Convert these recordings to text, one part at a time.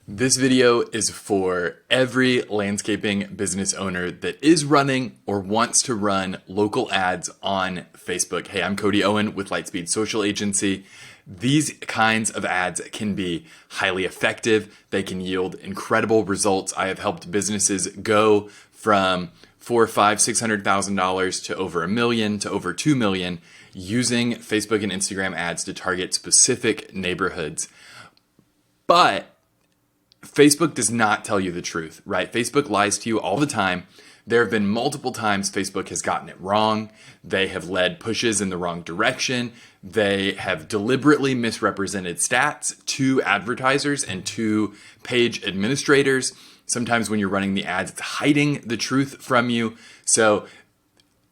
This video is for every landscaping business owner that is running or wants to run local ads on Facebook. Hey, I'm Cody Owen with Lightspeed Social Agency. These kinds of ads can be highly effective. They can yield incredible results. I have helped businesses go from $400,000, $500,000, $600,000 to over $1 million to over $2 million using Facebook and Instagram ads to target specific neighborhoods. But Facebook does not tell you the truth, right? Facebook lies to you all the time. There have been multiple times Facebook has gotten it wrong. They have led pushes in the wrong direction. They have deliberately misrepresented stats to advertisers and to page administrators. Sometimes when you're running the ads, it's hiding the truth from you. So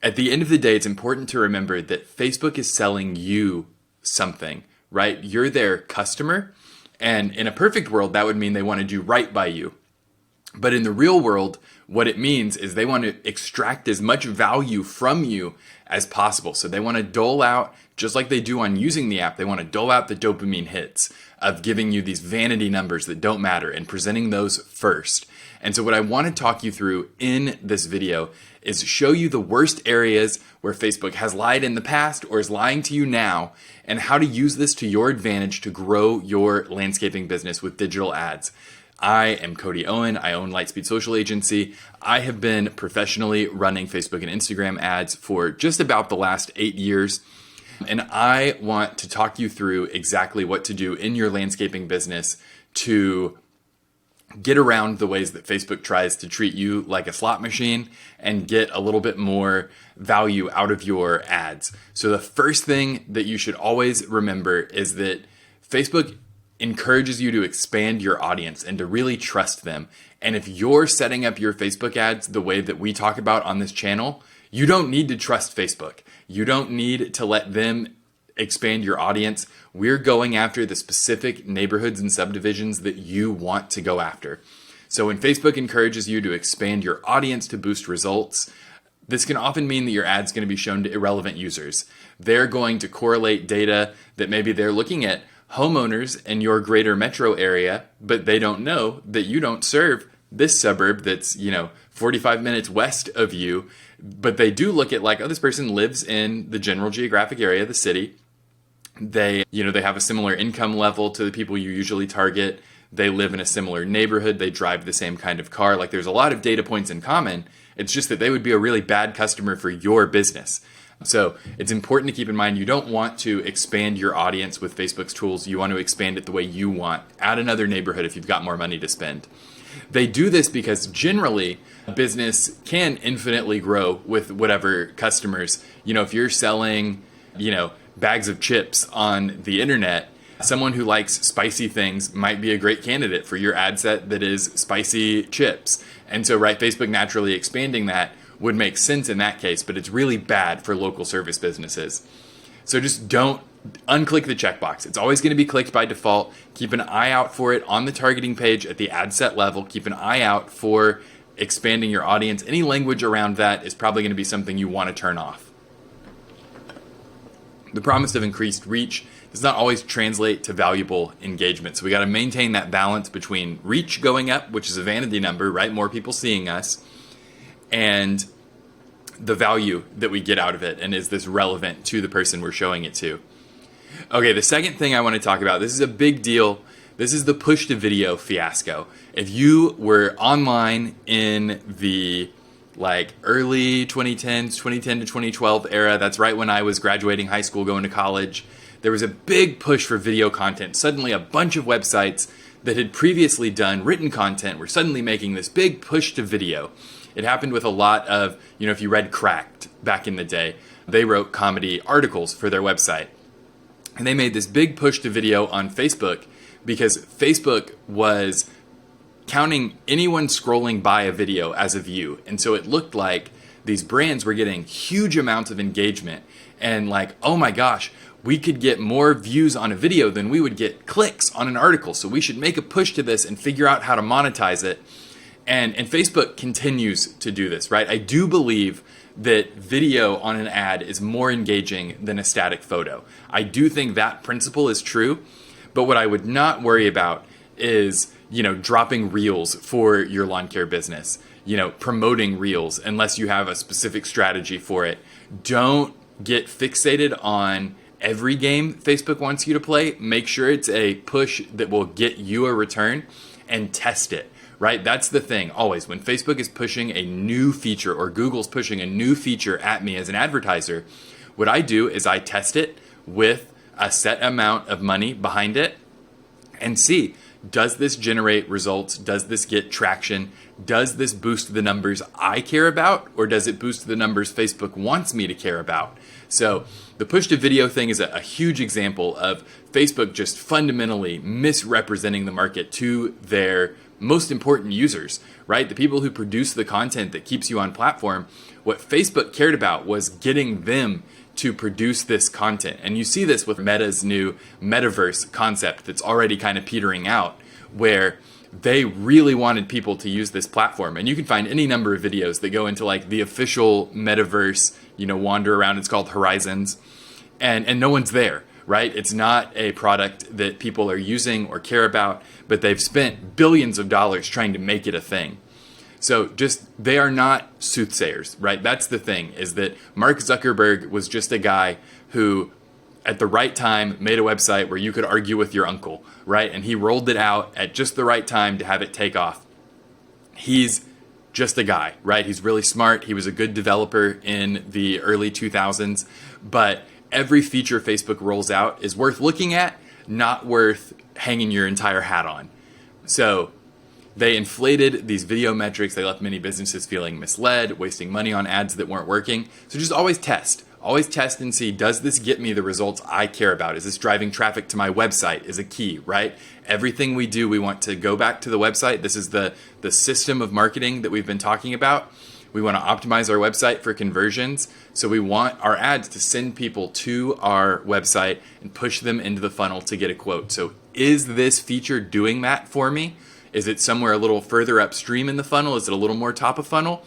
at the end of the day, it's important to remember that Facebook is selling you something, right? You're their customer. And in a perfect world, that would mean they want to do right by you. But in the real world, what it means is they want to extract as much value from you as possible. So they want to dole out, just like they do on using the app, they want to dole out the dopamine hits of giving you these vanity numbers that don't matter and presenting those first. And so what I want to talk you through in this video is show you the worst areas where Facebook has lied in the past or is lying to you now, and how to use this to your advantage to grow your landscaping business with digital ads. I am Cody Owen. I own Lightspeed Social Agency. I have been professionally running Facebook and Instagram ads for just about the last 8 years. And I want to talk you through exactly what to do in your landscaping business to get around the ways that Facebook tries to treat you like a slot machine and get a little bit more value out of your ads. So the first thing that you should always remember is that Facebook encourages you to expand your audience and to really trust them. And if you're setting up your Facebook ads the way that we talk about on this channel, you don't need to trust Facebook. You don't need to let them expand your audience. We're going after the specific neighborhoods and subdivisions that you want to go after. So when Facebook encourages you to expand your audience to boost results, this can often mean that your ad's going to be shown to irrelevant users. They're going to correlate data that maybe they're looking at homeowners in your greater metro area, but they don't know that you don't serve this suburb that's, 45 minutes west of you. But they do look at like, oh, this person lives in the general geographic area of the city. They have a similar income level to the people you usually target. They live in a similar neighborhood. They drive the same kind of car. Like there's a lot of data points in common. It's just that they would be a really bad customer for your business. So it's important to keep in mind, you don't want to expand your audience with Facebook's tools. You want to expand it the way you want. Add another neighborhood if you've got more money to spend. They do this because generally a business can infinitely grow with whatever customers. If you're selling, bags of chips on the internet, someone who likes spicy things might be a great candidate for your ad set that is spicy chips. And so, right, Facebook naturally expanding that would make sense in that case, but it's really bad for local service businesses. So just don't unclick the checkbox. It's always going to be clicked by default. Keep an eye out for it on the targeting page at the ad set level. Keep an eye out for expanding your audience. Any language around that is probably going to be something you want to turn off. The promise of increased reach does not always translate to valuable engagement. So we got to maintain that balance between reach going up, which is a vanity number, right? More people seeing us, and the value that we get out of it. And is this relevant to the person we're showing it to? Okay, the second thing I want to talk about, this is a big deal. This is the push to video fiasco. If you were online in the early 2010s, 2010 to 2012 era, that's right when I was graduating high school, going to college, there was a big push for video content. Suddenly a bunch of websites that had previously done written content were suddenly making this big push to video. It happened with a lot of, if you read Cracked back in the day, they wrote comedy articles for their website. And they made this big push to video on Facebook because Facebook was counting anyone scrolling by a video as a view. And so it looked like these brands were getting huge amounts of engagement and oh my gosh, we could get more views on a video than we would get clicks on an article. So we should make a push to this and figure out how to monetize it. And Facebook continues to do this, right? I do believe that video on an ad is more engaging than a static photo. I do think that principle is true, but what I would not worry about is, dropping reels for your lawn care business, promoting reels unless you have a specific strategy for it. Don't get fixated on every game Facebook wants you to play. Make sure it's a push that will get you a return, and test it, right? That's the thing always. When Facebook is pushing a new feature or Google's pushing a new feature at me as an advertiser, what I do is I test it with a set amount of money behind it and see, does this generate results? Does this get traction? Does this boost the numbers I care about, or does it boost the numbers Facebook wants me to care about? So the push to video thing is a huge example of Facebook just fundamentally misrepresenting the market to their most important users, right? The people who produce the content that keeps you on platform. What Facebook cared about was getting them to produce this content. And you see this with Meta's new metaverse concept that's already kind of petering out, where they really wanted people to use this platform. And you can find any number of videos that go into like the official metaverse, wander around. It's called Horizons. And no one's there, right? It's not a product that people are using or care about, but they've spent billions of dollars trying to make it a thing. So they are not soothsayers, right? That's the thing, is that Mark Zuckerberg was just a guy who at the right time made a website where you could argue with your uncle, right? And he rolled it out at just the right time to have it take off. He's just a guy, right? He's really smart. He was a good developer in the early 2000s, but every feature Facebook rolls out is worth looking at, not worth hanging your entire hat on. So they inflated these video metrics. They left many businesses feeling misled, wasting money on ads that weren't working. So just always test. Always test and see, does this get me the results I care about? Is this driving traffic to my website is a key, right? Everything we do, we want to go back to the website. This is the system of marketing that we've been talking about. We want to optimize our website for conversions. So we want our ads to send people to our website and push them into the funnel to get a quote. So is this feature doing that for me? Is it somewhere a little further upstream in the funnel? Is it a little more top of funnel?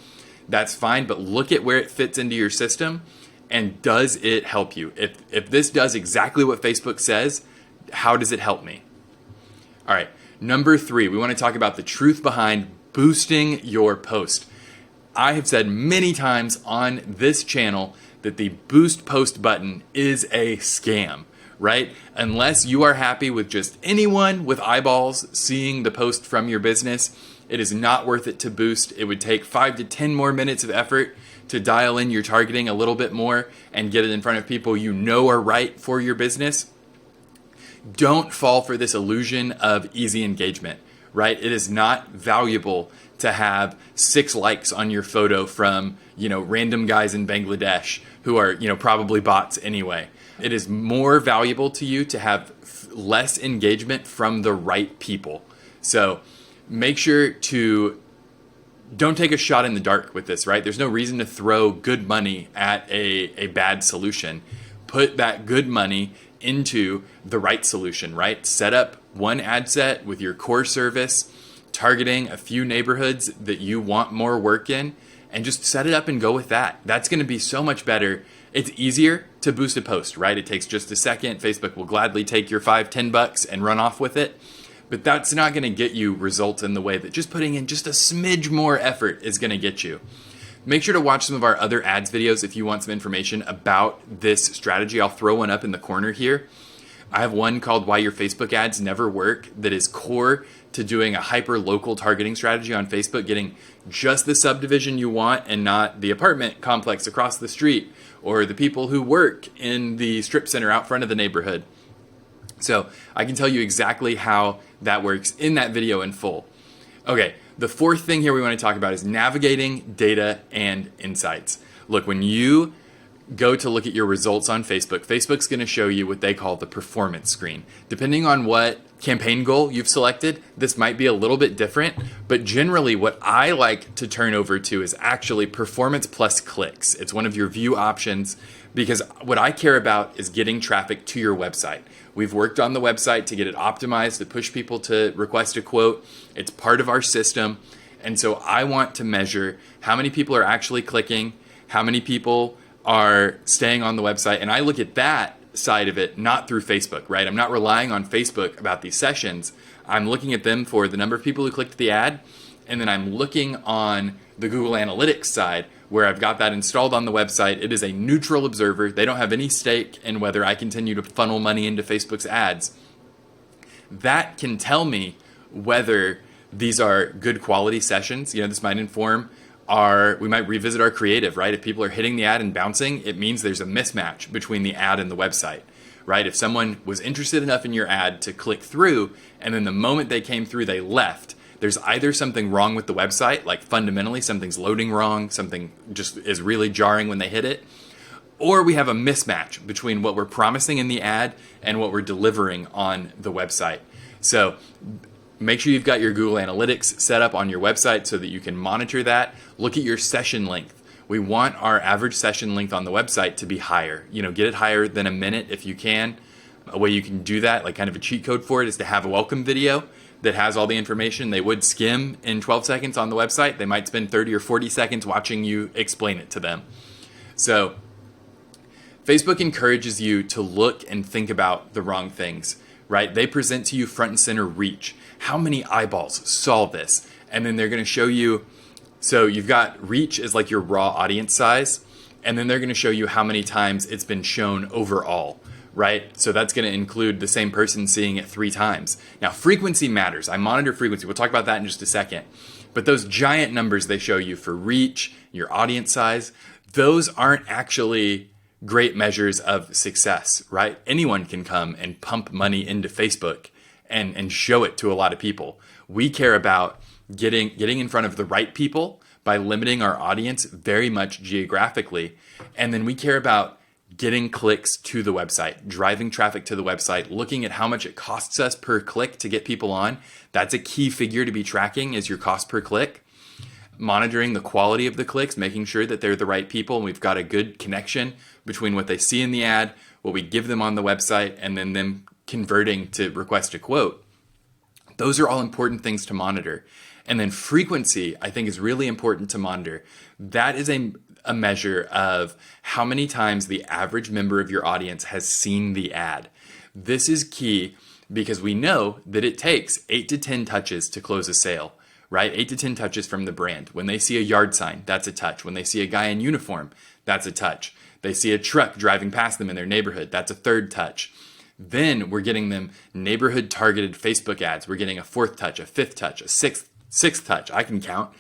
That's fine, but look at where it fits into your system, and does it help you? If this does exactly what Facebook says, how does it help me? All right, number 3, we want to talk about the truth behind boosting your post. I have said many times on this channel that the boost post button is a scam, right? Unless you are happy with just anyone with eyeballs seeing the post from your business, it is not worth it to boost. It would take 5 to 10 more minutes of effort to dial in your targeting a little bit more and get it in front of people you know are right for your business. Don't fall for this illusion of easy engagement, right? It is not valuable to have 6 likes on your photo from, random guys in Bangladesh who are, probably bots anyway. It is more valuable to you to have less engagement from the right people. So make sure to don't take a shot in the dark with this, right? There's no reason to throw good money at a bad solution. Put that good money into the right solution, right? Set up one ad set with your core service, targeting a few neighborhoods that you want more work in, and just set it up and go with that. That's going to be so much better. It's easier to boost a post, right? It takes just a second. Facebook will gladly take your $5-10 and run off with it. But that's not going to get you results in the way that just putting in just a smidge more effort is going to get you. Make sure to watch some of our other ads videos if you want some information about this strategy. I'll throw one up in the corner here. I have one called Why Your Facebook Ads Never Work that is core to doing a hyper-local targeting strategy on Facebook, getting just the subdivision you want and not the apartment complex across the street or the people who work in the strip center out front of the neighborhood. So I can tell you exactly how that works in that video in full. Okay, the 4th thing here we want to talk about is navigating data and insights. Look, when you go to look at your results on Facebook, Facebook's going to show you what they call the performance screen. Depending on what campaign goal you've selected, this might be a little bit different, but generally what I like to turn over to is actually performance plus clicks. It's one of your view options because what I care about is getting traffic to your website. We've worked on the website to get it optimized to push people to request a quote. It's part of our system. And so I want to measure how many people are actually clicking, how many people are staying on the website. And I look at that side of it, not through Facebook, right? I'm not relying on Facebook about these sessions. I'm looking at them for the number of people who clicked the ad, and then I'm looking on the Google Analytics side where I've got that installed on the website. It is a neutral observer. They don't have any stake in whether I continue to funnel money into Facebook's ads. That can tell me whether these are good quality sessions. This might inform we might revisit our creative, right? If people are hitting the ad and bouncing, it means there's a mismatch between the ad and the website, right? If someone was interested enough in your ad to click through, and then the moment they came through, they left, there's either something wrong with the website, like fundamentally something's loading wrong, something just is really jarring when they hit it, or we have a mismatch between what we're promising in the ad and what we're delivering on the website. So make sure you've got your Google Analytics set up on your website so that you can monitor that. Look at your session length. We want our average session length on the website to be higher. Get it higher than a minute if you can. A way you can do that, like kind of a cheat code for it, is to have a welcome video that has all the information they would skim in 12 seconds on the website. They might spend 30 or 40 seconds watching you explain it to them. So Facebook encourages you to look and think about the wrong things, right? They present to you front and center reach. How many eyeballs saw this? And then they're going to show you, so you've got reach is like your raw audience size, and then they're going to show you how many times it's been shown overall, right? So that's going to include the same person seeing it 3 times. Now, frequency matters. I monitor frequency. We'll talk about that in just a second. But those giant numbers they show you for reach, your audience size, those aren't actually great measures of success, right? Anyone can come and pump money into Facebook and show it to a lot of people. We care about getting in front of the right people by limiting our audience very much geographically. And then we care about getting clicks to the website, driving traffic to the website, looking at how much it costs us per click to get people on. That's a key figure to be tracking, is your cost per click. Monitoring the quality of the clicks, making sure that they're the right people, and we've got a good connection between what they see in the ad, what we give them on the website, and then them converting to request a quote. Those are all important things to monitor. And then frequency, I think, is really important to monitor. That is a measure of how many times the average member of your audience has seen the ad. This is key because we know that it takes 8 to 10 touches to close a sale, right? 8 to 10 touches from the brand. When they see a yard sign, that's a touch. When they see a guy in uniform, that's a touch. They see a truck driving past them in their neighborhood, that's a 3rd touch. Then we're getting them neighborhood targeted Facebook ads. We're getting a 4th touch, a 5th touch, a 6th touch. I can count.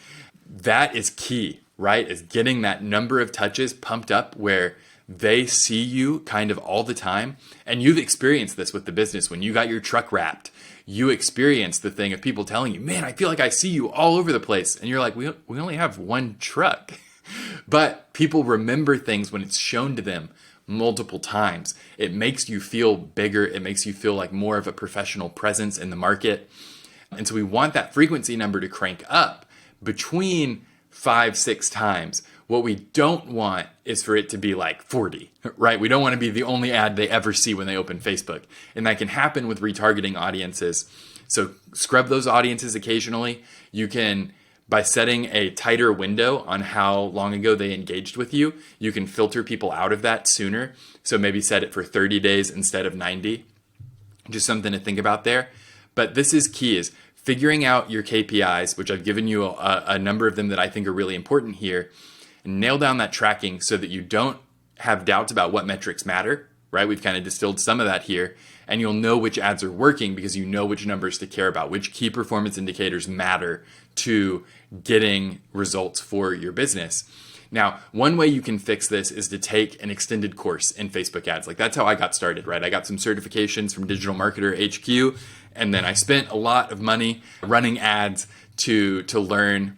That is key, right? Is getting that number of touches pumped up where they see you kind of all the time. And you've experienced this with the business. When you got your truck wrapped, you experienced the thing of people telling you, man, I feel like I see you all over the place. And you're like, we only have one truck. But people remember things when it's shown to them multiple times. It makes you feel bigger. It makes you feel like more of a professional presence in the market. And so we want that frequency number to crank up between 5-6 times. What we don't want is for it to be like 40, right? We don't want to be the only ad they ever see when they open Facebook. And that can happen with retargeting audiences. So scrub those audiences occasionally. You can, by setting a tighter window on how long ago they engaged with you, you can filter people out of that sooner. So maybe set it for 30 days instead of 90. Just something to think about there. But this is key, is figuring out your KPIs, which I've given you a number of them that I think are really important here, and nail down that tracking so that you don't have doubts about what metrics matter, right? We've kind of distilled some of that here, and you'll know which ads are working because you know which numbers to care about, which key performance indicators matter to getting results for your business. Now, one way you can fix this is to take an extended course in Facebook ads. Like, that's how I got started, right? I got some certifications from Digital Marketer HQ, and then I spent a lot of money running ads to learn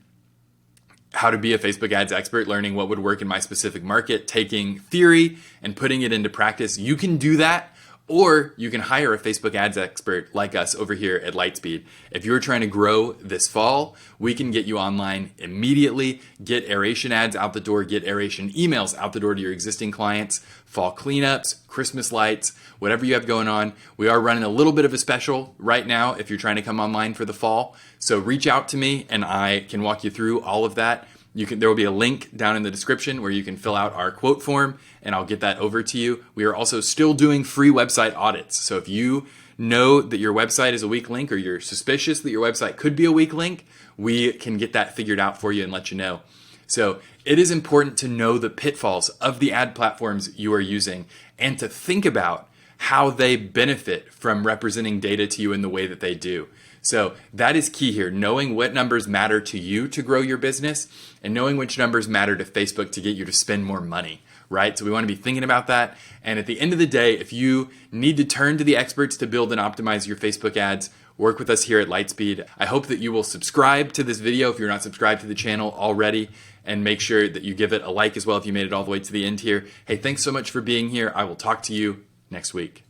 how to be a Facebook ads expert, learning what would work in my specific market, taking theory and putting it into practice. You can do that, or you can hire a Facebook ads expert like us over here at Lightspeed. If you're trying to grow this fall, we can get you online immediately, get aeration ads out the door, get aeration emails out the door to your existing clients, fall cleanups, Christmas lights, whatever you have going on. We are running a little bit of a special right now if you're trying to come online for the fall. So reach out to me and I can walk you through all of that. There will be a link down in the description where you can fill out our quote form and I'll get that over to you. We are also still doing free website audits. So if you know that your website is a weak link or you're suspicious that your website could be a weak link, we can get that figured out for you and let you know. So it is important to know the pitfalls of the ad platforms you are using and to think about how they benefit from representing data to you in the way that they do. So that is key here, knowing what numbers matter to you to grow your business and knowing which numbers matter to Facebook to get you to spend more money, right? So we want to be thinking about that. And at the end of the day, if you need to turn to the experts to build and optimize your Facebook ads, work with us here at Lightspeed. I hope that you will subscribe to this video if you're not subscribed to the channel already, and make sure that you give it a like as well if you made it all the way to the end here. Hey, thanks so much for being here. I will talk to you next week.